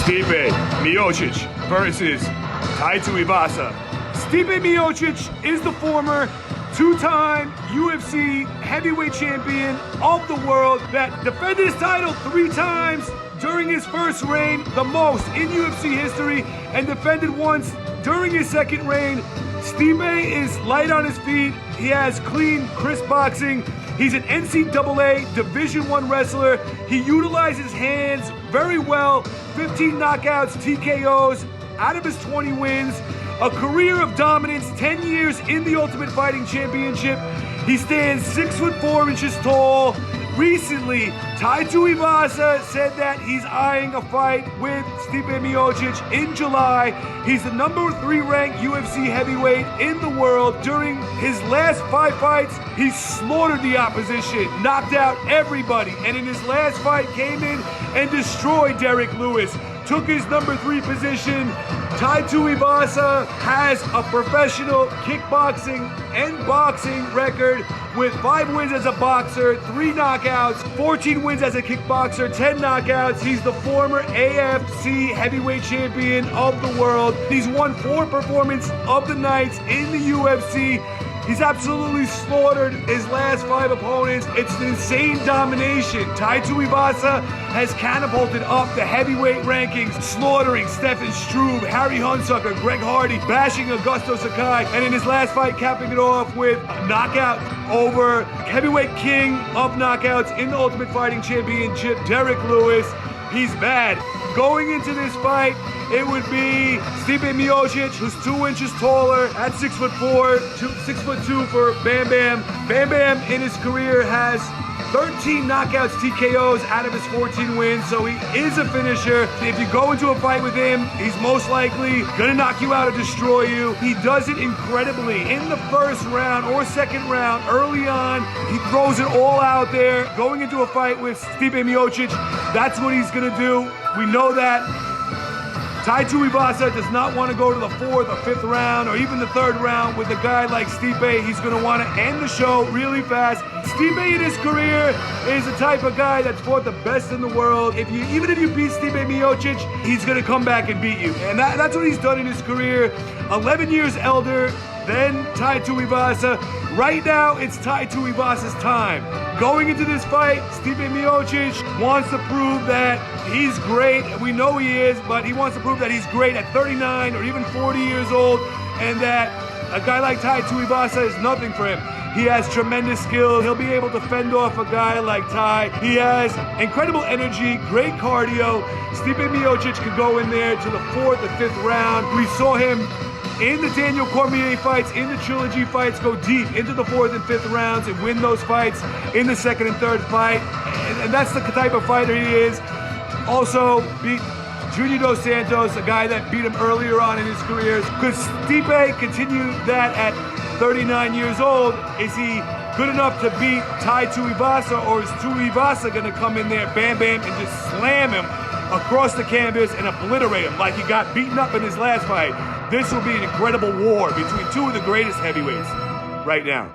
Stipe Miocic versus Tai Tuivasa. Stipe Miocic is the former two-time UFC heavyweight champion of the world that defended his title 3 times during his first reign, the most in UFC history, and defended once during his second reign. Stipe is light on his feet. He has clean, crisp boxing. He's an NCAA Division I wrestler. He utilizes hands very well. 15 knockouts, TKOs out of his 20 wins. A career of dominance, 10 years in the Ultimate Fighting Championship. He stands 6'4" tall. Recently, Tai Tuivasa said that he's eyeing a fight with Stipe Miocic in July. He's the number 3 ranked UFC heavyweight in the world. During his last 5 fights, he slaughtered the opposition, knocked out everybody, and in his last fight came in and destroyed Derrick Lewis. Took his number 3 position. Tai Tuivasa has a professional kickboxing and boxing record with 5 wins as a boxer, 3 knockouts, 14 wins as a kickboxer, 10 knockouts. He's the former AFC heavyweight champion of the world. He's won 4 performance of the nights in the UFC. He's absolutely slaughtered his last 5 opponents. It's an insane domination. Tai Tuivasa has catapulted up the heavyweight rankings, slaughtering Stefan Struve, Harry Hunsucker, Greg Hardy, bashing Augusto Sakai, and in his last fight capping it off with a knockout over heavyweight king of knockouts in the Ultimate Fighting Championship, Derrick Lewis. He's bad. Going into this fight, it would be Stipe Miocic, who's 2 inches taller at 6'4", 6'2" for Bam Bam. Bam Bam in his career has 13 knockouts, TKOs out of his 14 wins, so he is a finisher. If you go into a fight with him, he's most likely gonna knock you out or destroy you. He does it incredibly. In the first round or second round, early on, he throws it all out there. Going into a fight with Stipe Miocic, that's what he's gonna do. We know that. Tai Tuivasa does not want to go to the 4th or 5th round or even the 3rd round with a guy like Stipe. He's going to want to end the show really fast. Stipe in his career is the type of guy that's fought the best in the world. Even if you beat Stipe Miocic, he's going to come back and beat you. And that's what he's done in his career. 11 years elder than Tai Tuivasa. Right now, it's Tai Tuivasa's time. Going into this fight, Stipe Miocic wants to prove that he's great. We know he is, but he wants to prove that he's great at 39 or even 40 years old, and that a guy like Tai Tuivasa is nothing for him. He has tremendous skill. He'll be able to fend off a guy like Tai. He has incredible energy, great cardio. Stipe Miocic could go in there to the 4th or 5th round. We saw him in the Daniel Cormier fights, in the trilogy fights, go deep into the 4th and 5th rounds and win those fights in the 2nd and 3rd fight. And that's the type of fighter he is. Also beat Junior Dos Santos, a guy that beat him earlier on in his career. Could Stipe continue that at 39 years old? Is he good enough to beat Tai Tuivasa, or is Tuivasa going to come in there, bam, bam, and just slam him across the canvas and obliterate him like he got beaten up in his last fight? This will be an incredible war between 2 of the greatest heavyweights right now.